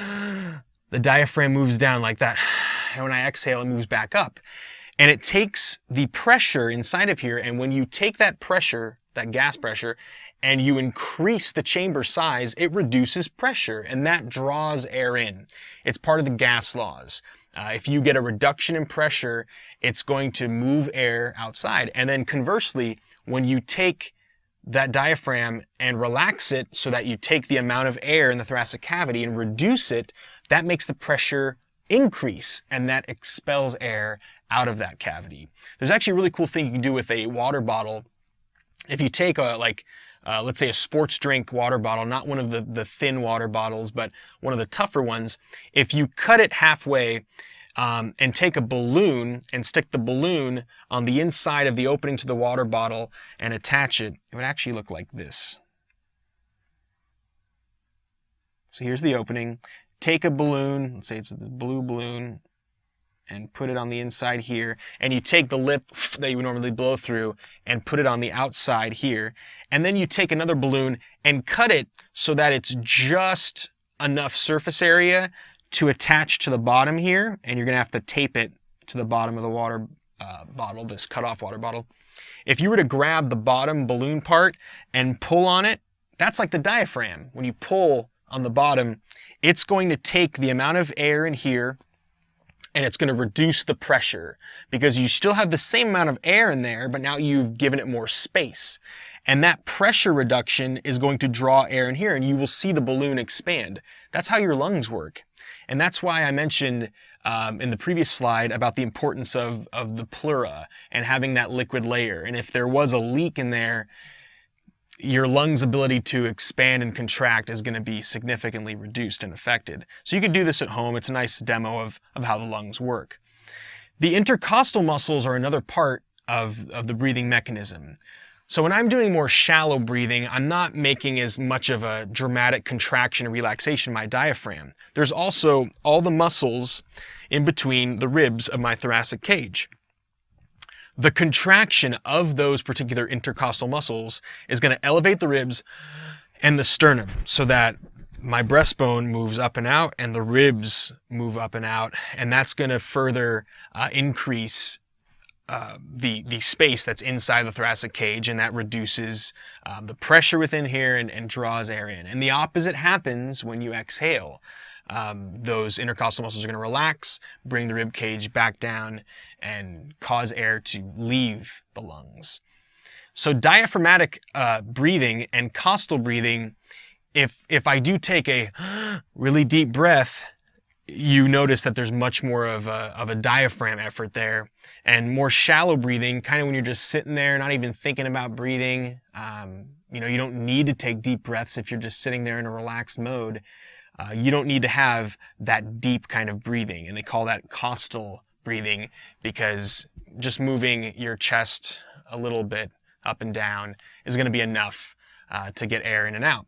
the diaphragm moves down like that. And when I exhale, it moves back up. And it takes the pressure inside of here, and when you take that pressure, that gas pressure, and you increase the chamber size, it reduces pressure, and that draws air in. It's part of the gas laws. If you get a reduction in pressure, it's going to move air outside. And then conversely, when you take that diaphragm and relax it so that you take the amount of air in the thoracic cavity and reduce it, that makes the pressure increase, and that expels air out of that cavity. There's actually a really cool thing you can do with a water bottle. If you take let's say a sports drink water bottle, not one of the thin water bottles, but one of the tougher ones, if you cut it halfway and take a balloon and stick the balloon on the inside of the opening to the water bottle and attach it, it would actually look like this. So here's the opening. Take a balloon, let's say it's this blue balloon, and put it on the inside here, and you take the lip that you would normally blow through and put it on the outside here, and then you take another balloon and cut it so that it's just enough surface area to attach to the bottom here, and you're going to have to tape it to the bottom of the water bottle, this cut-off water bottle. If you were to grab the bottom balloon part and pull on it, that's like the diaphragm. When you pull on the bottom, it's going to take the amount of air in here and it's going to reduce the pressure because you still have the same amount of air in there, but now you've given it more space. And that pressure reduction is going to draw air in here, and you will see the balloon expand. That's how your lungs work. And that's why I mentioned in the previous slide about the importance of the pleura and having that liquid layer. And if there was a leak in there, your lungs' ability to expand and contract is going to be significantly reduced and affected. So you could do this at home. It's a nice demo of how the lungs work. The intercostal muscles are another part of the breathing mechanism. So when I'm doing more shallow breathing, I'm not making as much of a dramatic contraction and relaxation of my diaphragm. There's also all the muscles in between the ribs of my thoracic cage. The contraction of those particular intercostal muscles is going to elevate the ribs and the sternum so that my breastbone moves up and out and the ribs move up and out, and that's going to further increase the space that's inside the thoracic cage, and that reduces the pressure within here and draws air in. And the opposite happens when you exhale. Those intercostal muscles are going to relax, bring the rib cage back down, and cause air to leave the lungs. So diaphragmatic breathing and costal breathing, if I do take a really deep breath, you notice that there's much more of a diaphragm effort there. And more shallow breathing, kind of when you're just sitting there, not even thinking about breathing, you don't need to take deep breaths if you're just sitting there in a relaxed mode. You don't need to have that deep kind of breathing, and they call that costal breathing because just moving your chest a little bit up and down is going to be enough to get air in and out.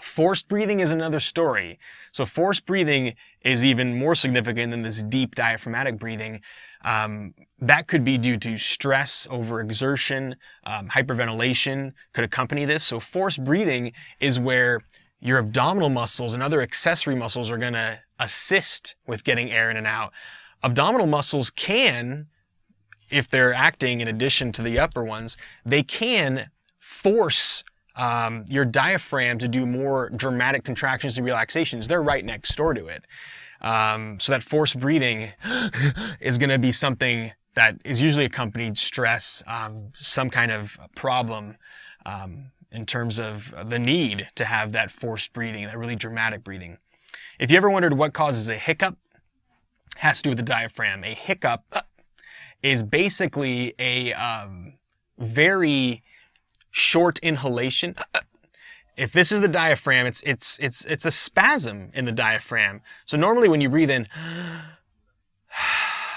Forced breathing is another story. So forced breathing is even more significant than this deep diaphragmatic breathing. That could be due to stress, overexertion, hyperventilation could accompany this. So forced breathing is where your abdominal muscles and other accessory muscles are going to assist with getting air in and out. Abdominal muscles can, if they're acting in addition to the upper ones, they can force your diaphragm to do more dramatic contractions and relaxations. They're right next door to it. So that forced breathing is going to be something that is usually accompanied stress, some kind of problem in terms of the need to have that forced breathing, that really dramatic breathing. If you ever wondered what causes a hiccup, it has to do with the diaphragm. A hiccup is basically a very short inhalation. If this is the diaphragm, it's a spasm in the diaphragm. So normally when you breathe in,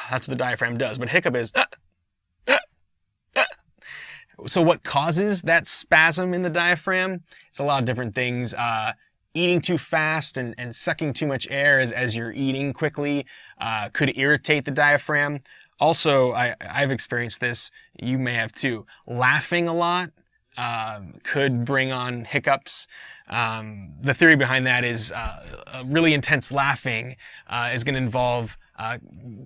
that's what the diaphragm does. But hiccup is. So what causes that spasm in the diaphragm? It's a lot of different things. Eating too fast and sucking too much air as you're eating quickly could irritate the diaphragm. Also, I've experienced this. You may have too. Laughing a lot could bring on hiccups. The theory behind that is really intense laughing is going to involve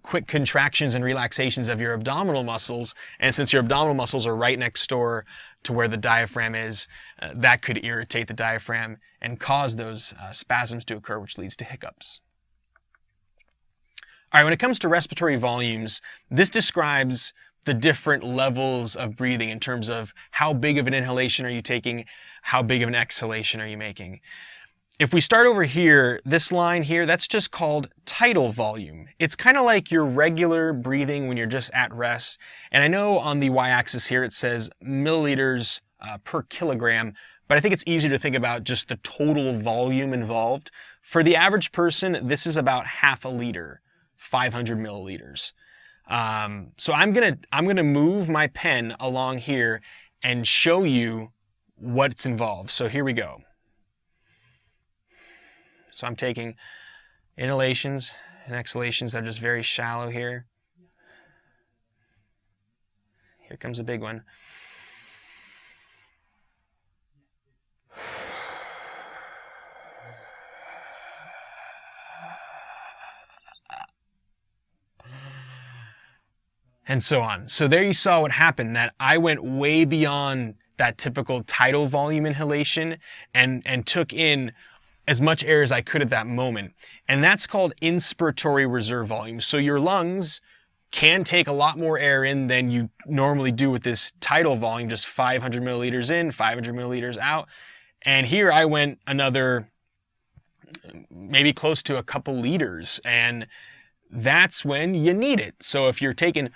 quick contractions and relaxations of your abdominal muscles. And since your abdominal muscles are right next door to where the diaphragm is, that could irritate the diaphragm and cause those spasms to occur, which leads to hiccups. All right, when it comes to respiratory volumes, this describes the different levels of breathing in terms of how big of an inhalation are you taking, how big of an exhalation are you making. If we start over here, this line here, that's just called tidal volume. It's kind of like your regular breathing when you're just at rest. And I know on the y-axis here it says milliliters per kilogram, but I think it's easier to think about just the total volume involved. For the average person, this is about half a liter, 500 milliliters. So I'm gonna move my pen along here and show you what's involved. So here we go. So I'm taking inhalations and exhalations that are just very shallow here. Here comes a big one. And so on. So there you saw what happened, that I went way beyond that typical tidal volume inhalation and took in as much air as I could at that moment. And that's called inspiratory reserve volume. So your lungs can take a lot more air in than you normally do with this tidal volume, just 500 milliliters in, 500 milliliters out. And here I went another, maybe close to a couple liters. And that's when you need it. So if you're taking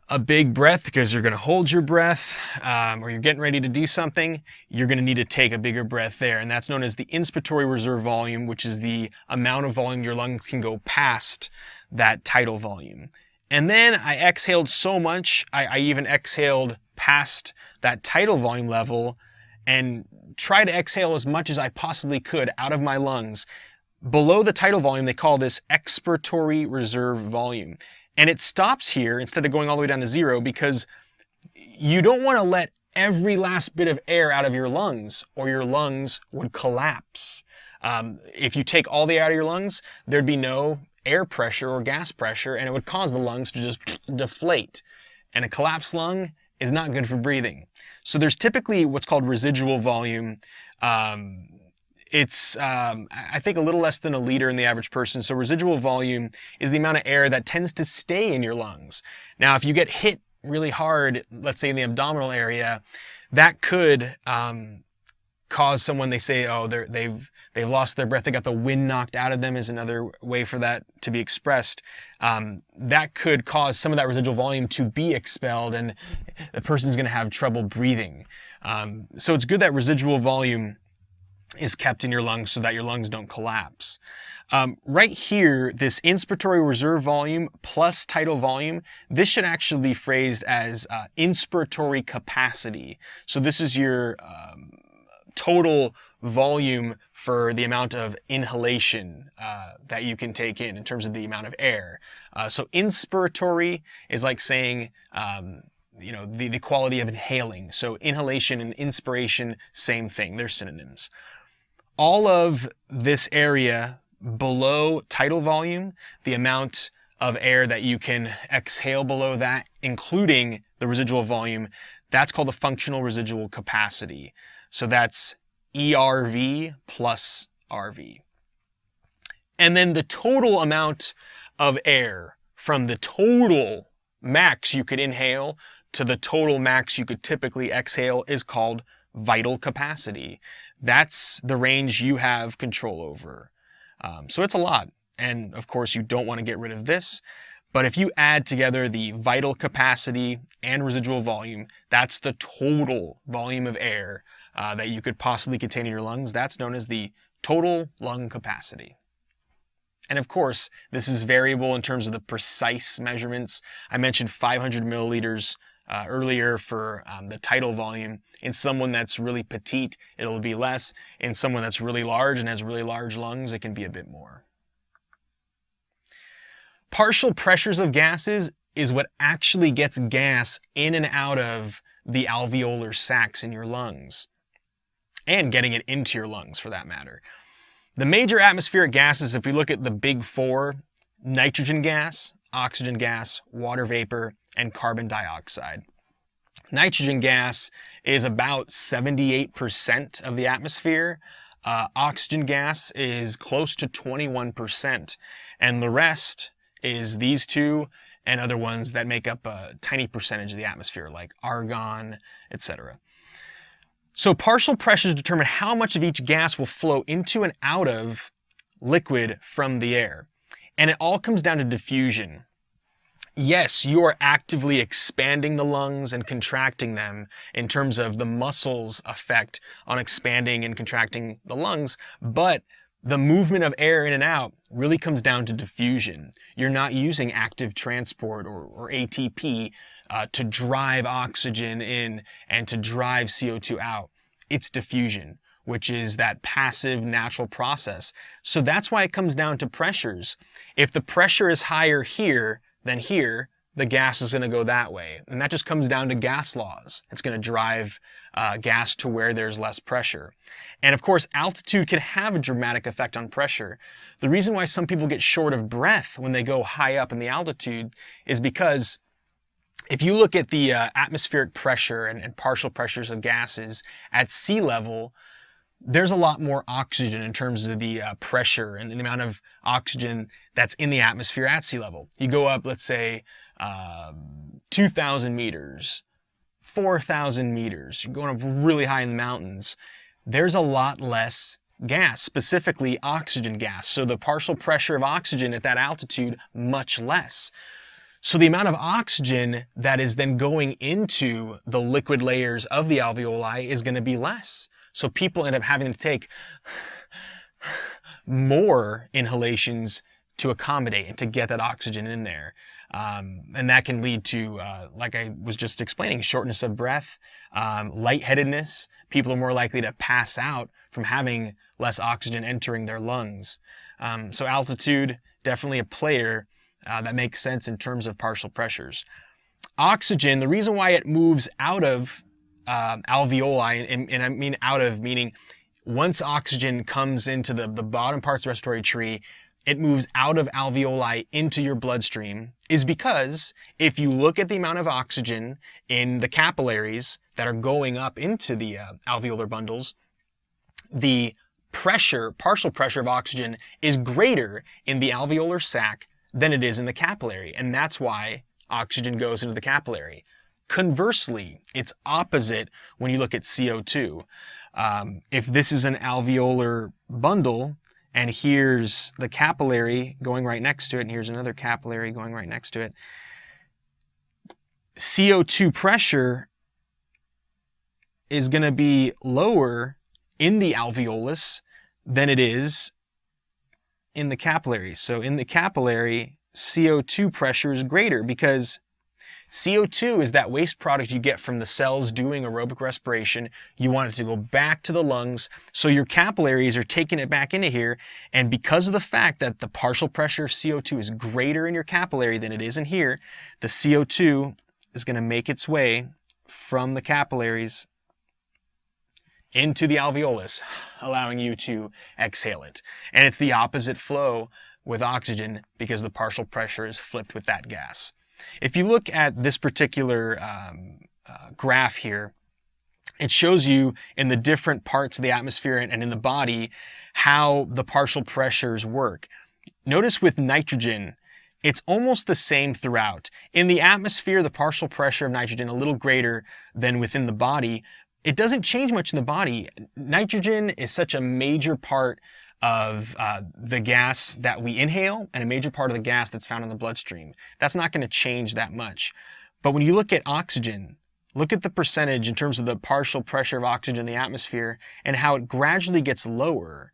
a big breath because you're going to hold your breath or you're getting ready to do something, you're going to need to take a bigger breath there. And that's known as the inspiratory reserve volume, which is the amount of volume your lungs can go past that tidal volume. And then I exhaled so much, I even exhaled past that tidal volume level and tried to exhale as much as I possibly could out of my lungs. Below the tidal volume, they call this expiratory reserve volume. And it stops here instead of going all the way down to zero because you don't want to let every last bit of air out of your lungs or your lungs would collapse. If you take all the air out of your lungs, there'd be no air pressure or gas pressure and it would cause the lungs to just deflate. And a collapsed lung is not good for breathing. So there's typically what's called residual volume. It's, I think, a little less than a liter in the average person. So residual volume is the amount of air that tends to stay in your lungs. Now, if you get hit really hard, let's say in the abdominal area, that could cause someone, they say, oh, they've lost their breath. They got the wind knocked out of them is another way for that to be expressed. That could cause some of that residual volume to be expelled and the person's going to have trouble breathing. So it's good that residual volume is kept in your lungs so that your lungs don't collapse. Right here, this inspiratory reserve volume plus tidal volume, this should actually be phrased as inspiratory capacity. So this is your total volume for the amount of inhalation that you can take in terms of the amount of air. So inspiratory is like saying, the quality of inhaling. So inhalation and inspiration, same thing. They're synonyms. All of this area below tidal volume, the amount of air that you can exhale below that, including the residual volume, that's called the functional residual capacity. So that's ERV plus RV. And then the total amount of air from the total max you could inhale to the total max you could typically exhale is called vital capacity. That's the range you have control over. So it's a lot. And of course, you don't want to get rid of this. But if you add together the vital capacity and residual volume, that's the total volume of air that you could possibly contain in your lungs. That's known as the total lung capacity. And of course, this is variable in terms of the precise measurements. I mentioned 500 milliliters earlier for the tidal volume. In someone that's really petite, it'll be less. In someone that's really large and has really large lungs, it can be a bit more. Partial pressures of gases is what actually gets gas in and out of the alveolar sacs in your lungs, and getting it into your lungs for that matter. The major atmospheric gases, if we look at the big four: nitrogen gas, oxygen gas, water vapor, and carbon dioxide. Nitrogen gas is about 78% of the atmosphere. Oxygen gas is close to 21%. And the rest is these two and other ones that make up a tiny percentage of the atmosphere, like argon, etc. So partial pressures determine how much of each gas will flow into and out of liquid from the air. And it all comes down to diffusion. Yes, you are actively expanding the lungs and contracting them in terms of the muscles' effect on expanding and contracting the lungs, but the movement of air in and out really comes down to diffusion. You're not using active transport or ATP to drive oxygen in and to drive CO2 out. It's diffusion, which is that passive natural process. So that's why it comes down to pressures. If the pressure is higher here than here, the gas is going to go that way. And that just comes down to gas laws. It's going to drive gas to where there's less pressure. And of course, altitude can have a dramatic effect on pressure. The reason why some people get short of breath when they go high up in the altitude is because if you look at the atmospheric pressure and partial pressures of gases at sea level, there's a lot more oxygen in terms of the pressure and the amount of oxygen that's in the atmosphere at sea level. You go up, let's say, 2,000 meters, 4,000 meters, you're going up really high in the mountains. There's a lot less gas, specifically oxygen gas. So the partial pressure of oxygen at that altitude, much less. So the amount of oxygen that is then going into the liquid layers of the alveoli is going to be less. So people end up having to take more inhalations to accommodate and to get that oxygen in there. And that can lead to, like I was just explaining, shortness of breath, lightheadedness. People are more likely to pass out from having less oxygen entering their lungs. So altitude, definitely a player that makes sense in terms of partial pressures. Oxygen, the reason why it moves out of alveoli, and I mean out of, meaning once oxygen comes into the bottom parts of the respiratory tree, it moves out of alveoli into your bloodstream, is because if you look at the amount of oxygen in the capillaries that are going up into the alveolar bundles, the pressure, partial pressure of oxygen is greater in the alveolar sac than it is in the capillary, and that's why oxygen goes into the capillary. Conversely, it's opposite when you look at CO2. If this is an alveolar bundle, and here's the capillary going right next to it, and here's another capillary going right next to it, CO2 pressure is going to be lower in the alveolus than it is in the capillary. So in the capillary, CO2 pressure is greater because CO2 is that waste product you get from the cells doing aerobic respiration. You want it to go back to the lungs, so your capillaries are taking it back into here, and because of the fact that the partial pressure of CO2 is greater in your capillary than it is in here, the CO2 is going to make its way from the capillaries into the alveolus, allowing you to exhale it. And it's the opposite flow with oxygen because the partial pressure is flipped with that gas. If you look at this particular graph here, it shows you in the different parts of the atmosphere and in the body how the partial pressures work. Notice with nitrogen, it's almost the same throughout. In the atmosphere, the partial pressure of nitrogen a little greater than within the body. It doesn't change much in the body. Nitrogen is such a major part of the gas that we inhale and a major part of the gas that's found in the bloodstream. That's not going to change that much. But when you look at oxygen, look at the percentage in terms of the partial pressure of oxygen in the atmosphere and how it gradually gets lower.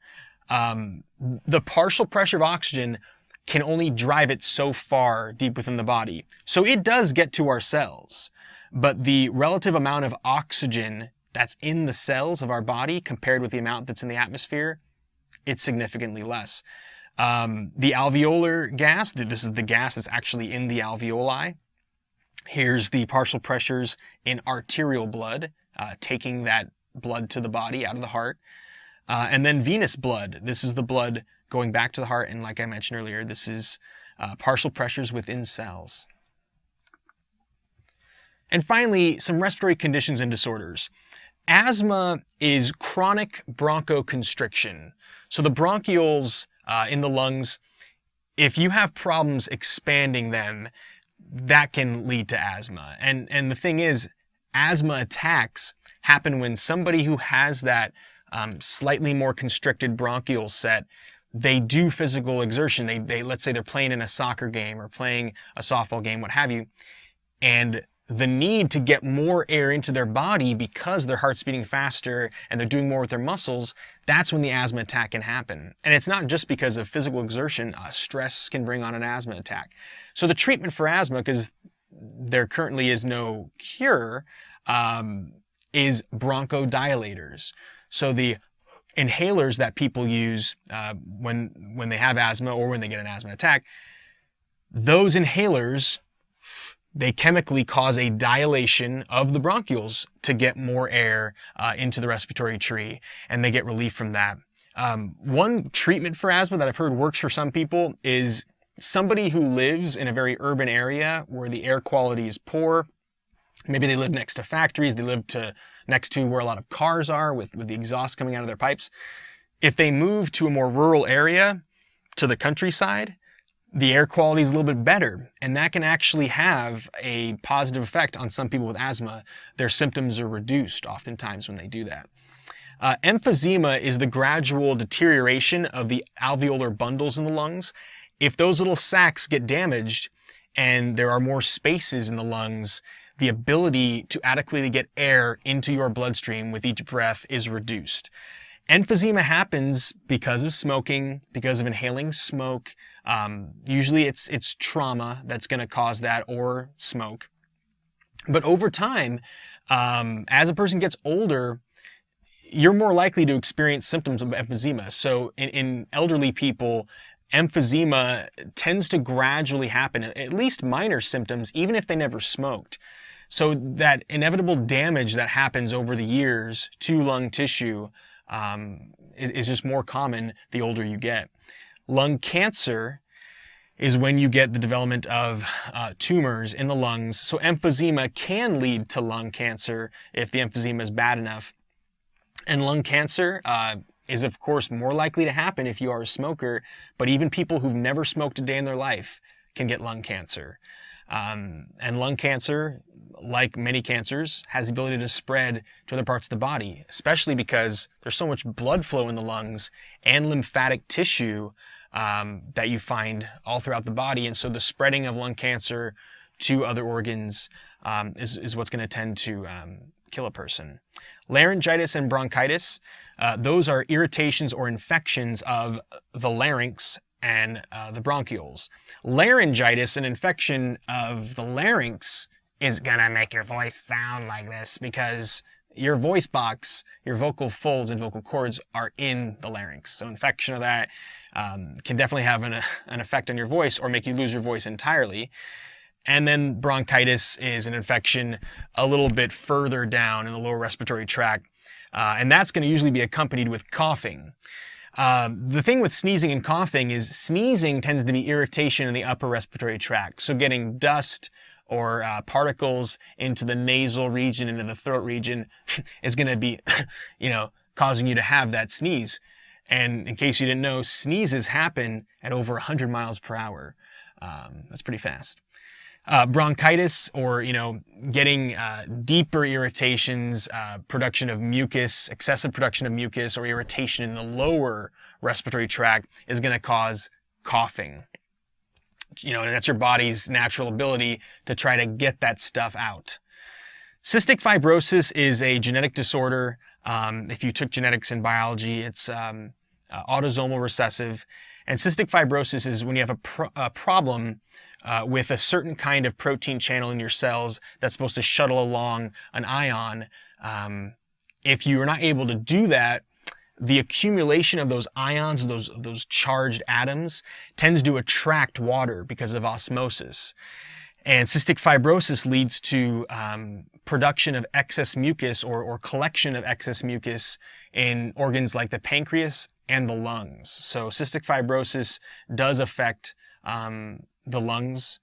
The partial pressure of oxygen can only drive it so far deep within the body. So it does get to our cells, but the relative amount of oxygen that's in the cells of our body compared with the amount that's in the atmosphere, it's significantly less. The alveolar gas, this is the gas that's actually in the alveoli. Here's the partial pressures in arterial blood, taking that blood to the body out of the heart. And then venous blood, this is the blood going back to the heart. And like I mentioned earlier, this is partial pressures within cells. And finally, some respiratory conditions and disorders. Asthma is chronic bronchoconstriction. So the bronchioles in the lungs, if you have problems expanding them, that can lead to asthma. And the thing is, asthma attacks happen when somebody who has that slightly more constricted bronchial set, they do physical exertion. They let's say they're playing in a soccer game or playing a softball game, what have you, and the need to get more air into their body because their heart's beating faster and they're doing more with their muscles, that's when the asthma attack can happen. And it's not just because of physical exertion. Stress can bring on an asthma attack. So the treatment for asthma, because there currently is no cure, is bronchodilators. So the inhalers that people use when they have asthma or when they get an asthma attack, those inhalers, they chemically cause a dilation of the bronchioles to get more air into the respiratory tree, and they get relief from that. One treatment for asthma that I've heard works for some people is somebody who lives in a very urban area where the air quality is poor. Maybe they live next to factories, they live next to where a lot of cars are with the exhaust coming out of their pipes. If they move to a more rural area, to the countryside, the air quality is a little bit better, and that can actually have a positive effect on some people with asthma. Their symptoms are reduced oftentimes when they do that. Emphysema is the gradual deterioration of the alveolar bundles in the lungs. If those little sacs get damaged and there are more spaces in the lungs, the ability to adequately get air into your bloodstream with each breath is reduced. Emphysema happens because of smoking, because of inhaling smoke. Usually it's trauma that's going to cause that, or smoke. But over time, as a person gets older, you're more likely to experience symptoms of emphysema. So in elderly people, emphysema tends to gradually happen, at least minor symptoms, even if they never smoked. So that inevitable damage that happens over the years to lung tissue is just more common the older you get. Lung cancer is when you get the development of tumors in the lungs. So emphysema can lead to lung cancer if the emphysema is bad enough. And lung cancer is of course more likely to happen if you are a smoker, but even people who've never smoked a day in their life can get lung cancer. And lung cancer, like many cancers, has the ability to spread to other parts of the body, especially because there's so much blood flow in the lungs and lymphatic tissue that you find all throughout the body. And so the spreading of lung cancer to other organs is what's going to tend to kill a person. Laryngitis and bronchitis, those are irritations or infections of the larynx and the bronchioles. Laryngitis, an infection of the larynx, is gonna make your voice sound like this, because your voice box, your vocal folds and vocal cords are in the larynx. So infection of that can definitely have an effect on your voice or make you lose your voice entirely. And then bronchitis is an infection a little bit further down in the lower respiratory tract. And that's going to usually be accompanied with coughing. The thing with sneezing and coughing is sneezing tends to be irritation in the upper respiratory tract. So getting dust or particles into the nasal region, into the throat region is going to be, causing you to have that sneeze. And in case you didn't know, sneezes happen at over 100 miles per hour. That's pretty fast. Bronchitis, or getting deeper irritations, production of mucus, excessive production of mucus or irritation in the lower respiratory tract is going to cause coughing. And that's your body's natural ability to try to get that stuff out. Cystic fibrosis is a genetic disorder. If you took genetics in biology, it's autosomal recessive. And cystic fibrosis is when you have a problem with a certain kind of protein channel in your cells that's supposed to shuttle along an ion. If you are not able to do that, the accumulation of those ions, of those charged atoms, tends to attract water because of osmosis. And cystic fibrosis leads to production of excess mucus or collection of excess mucus in organs like the pancreas and the lungs. So cystic fibrosis does affect the lungs.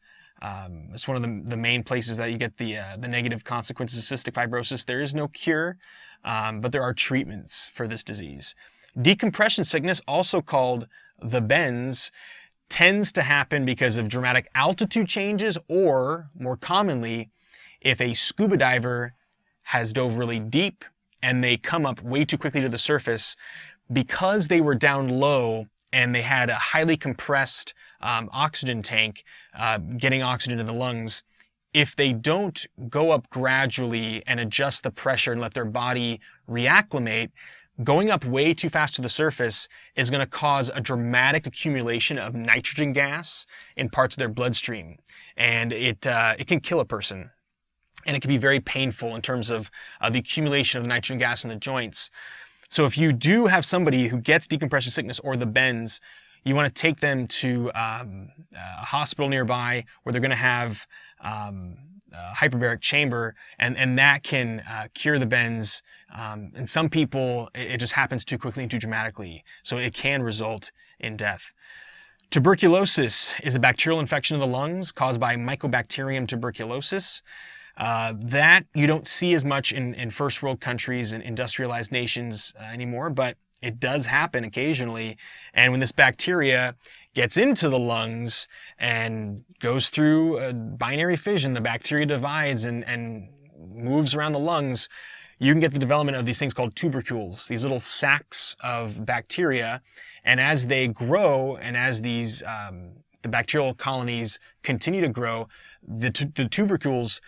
It's one of the main places that you get the negative consequences of cystic fibrosis. There is no cure, but there are treatments for this disease. Decompression sickness, also called the bends, tends to happen because of dramatic altitude changes, or more commonly, if a scuba diver has dove really deep and they come up way too quickly to the surface, because they were down low and they had a highly compressed oxygen tank getting oxygen to the lungs. If they don't go up gradually and adjust the pressure and let their body reacclimate, going up way too fast to the surface is going to cause a dramatic accumulation of nitrogen gas in parts of their bloodstream. And it can kill a person. And it can be very painful in terms of the accumulation of nitrogen gas in the joints. So if you do have somebody who gets decompression sickness or the bends, you want to take them to a hospital nearby where they're going to have a hyperbaric chamber, and that can cure the bends. In some people, it just happens too quickly and too dramatically, so it can result in death. Tuberculosis is a bacterial infection of the lungs caused by Mycobacterium tuberculosis. That you don't see as much in first world countries and industrialized nations anymore, but it does happen occasionally. And when this bacteria gets into the lungs and goes through a binary fission, the bacteria divides and moves around the lungs, you can get the development of these things called tubercules, these little sacs of bacteria. And as they grow, and as these the bacterial colonies continue to grow, the tubercules,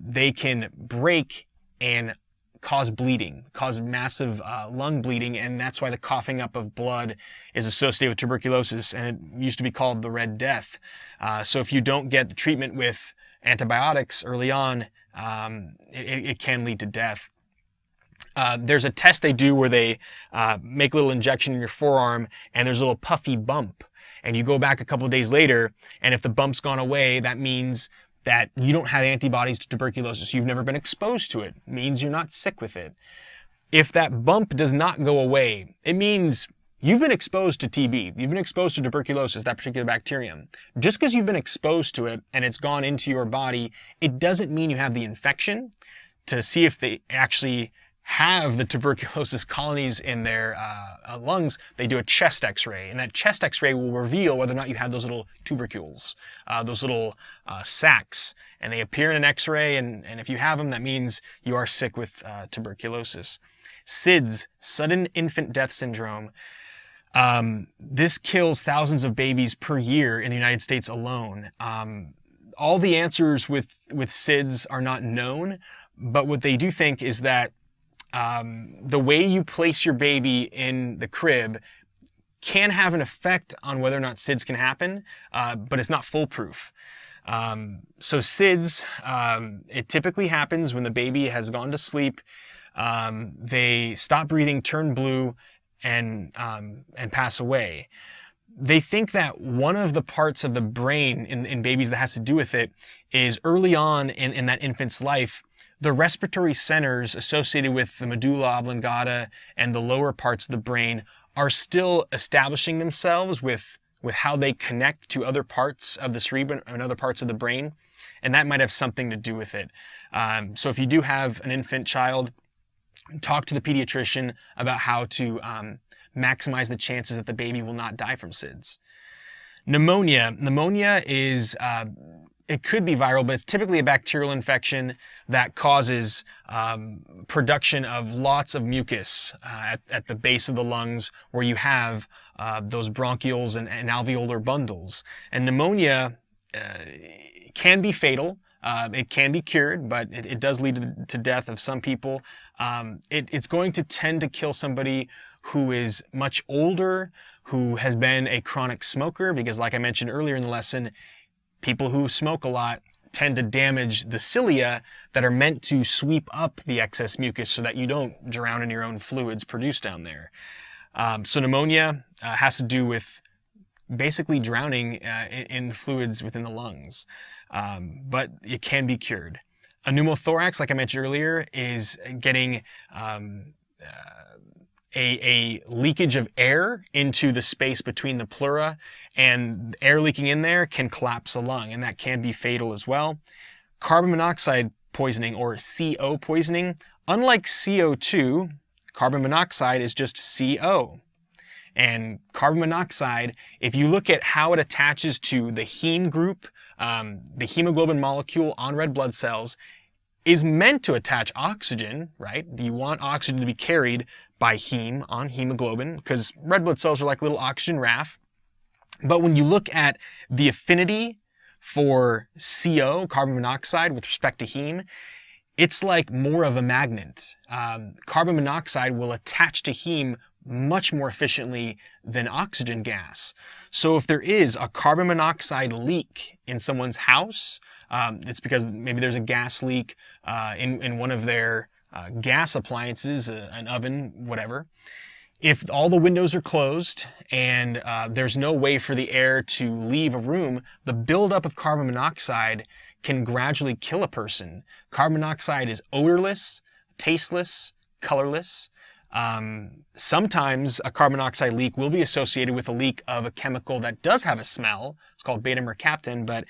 they can break and cause bleeding, cause massive lung bleeding, and that's why the coughing up of blood is associated with tuberculosis, and it used to be called the Red Death. So if you don't get the treatment with antibiotics early on, it can lead to death. There's a test they do where they make a little injection in your forearm, and there's a little puffy bump, and you go back a couple of days later, and if the bump's gone away, that means that you don't have antibodies to tuberculosis. You've never been exposed to it. It means you're not sick with it. If that bump does not go away, it means you've been exposed to TB. You've been exposed to tuberculosis, that particular bacterium. Just because you've been exposed to it and it's gone into your body, it doesn't mean you have the infection. To see if they actually have the tuberculosis colonies in their lungs, they do a chest x-ray, and that chest x-ray will reveal whether or not you have those little tubercules, those little sacs, and they appear in an x-ray, and if you have them, that means you are sick with tuberculosis. SIDS, sudden infant death syndrome. This kills thousands of babies per year in the United States alone. All the answers with SIDS are not known, but what they do think is that the way you place your baby in the crib can have an effect on whether or not SIDS can happen, but it's not foolproof. So SIDS, it typically happens when the baby has gone to sleep, they stop breathing, turn blue, and pass away. They think that one of the parts of the brain in babies that has to do with it is early on in that infant's life, the respiratory centers associated with the medulla oblongata and the lower parts of the brain are still establishing themselves with how they connect to other parts of the cerebrum and other parts of the brain, and that might have something to do with it. So if you do have an infant child, talk to the pediatrician about how to maximize the chances that the baby will not die from SIDS. Pneumonia is, it could be viral, but it's typically a bacterial infection that causes production of lots of mucus at the base of the lungs where you have those bronchioles and alveolar bundles. And pneumonia can be fatal. It can be cured, but it does lead to death of some people. It's going to tend to kill somebody who is much older, who has been a chronic smoker, because like I mentioned earlier in the lesson, people who smoke a lot tend to damage the cilia that are meant to sweep up the excess mucus so that you don't drown in your own fluids produced down there. So pneumonia has to do with basically drowning in the fluids within the lungs, but it can be cured. A pneumothorax, like I mentioned earlier, is getting a leakage of air into the space between the pleura, and air leaking in there can collapse a lung, and that can be fatal as well. Carbon monoxide poisoning, or CO poisoning, unlike CO2, carbon monoxide is just CO. And carbon monoxide, if you look at how it attaches to the heme group, the hemoglobin molecule on red blood cells, is meant to attach oxygen, right? You want oxygen to be carried by heme on hemoglobin, because red blood cells are like little oxygen raft. But when you look at the affinity for CO, carbon monoxide, with respect to heme, it's like more of a magnet. Carbon monoxide will attach to heme much more efficiently than oxygen gas. So if there is a carbon monoxide leak in someone's house, it's because maybe there's a gas leak in one of their gas appliances, an oven, whatever. If all the windows are closed and there's no way for the air to leave a room, the buildup of carbon monoxide can gradually kill a person. Carbon monoxide is odorless, tasteless, colorless. Sometimes a carbon monoxide leak will be associated with a leak of a chemical that does have a smell. It's called beta-mercaptan, but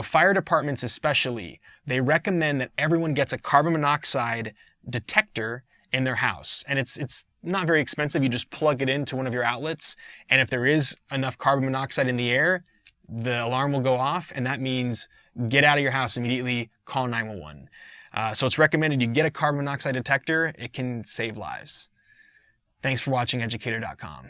fire departments especially, they recommend that everyone gets a carbon monoxide detector in their house. And it's not very expensive. You just plug it into one of your outlets, and if there is enough carbon monoxide in the air, the alarm will go off, and that means get out of your house immediately, call 911. So it's recommended you get a carbon monoxide detector. It can save lives. Thanks for watching Educator.com.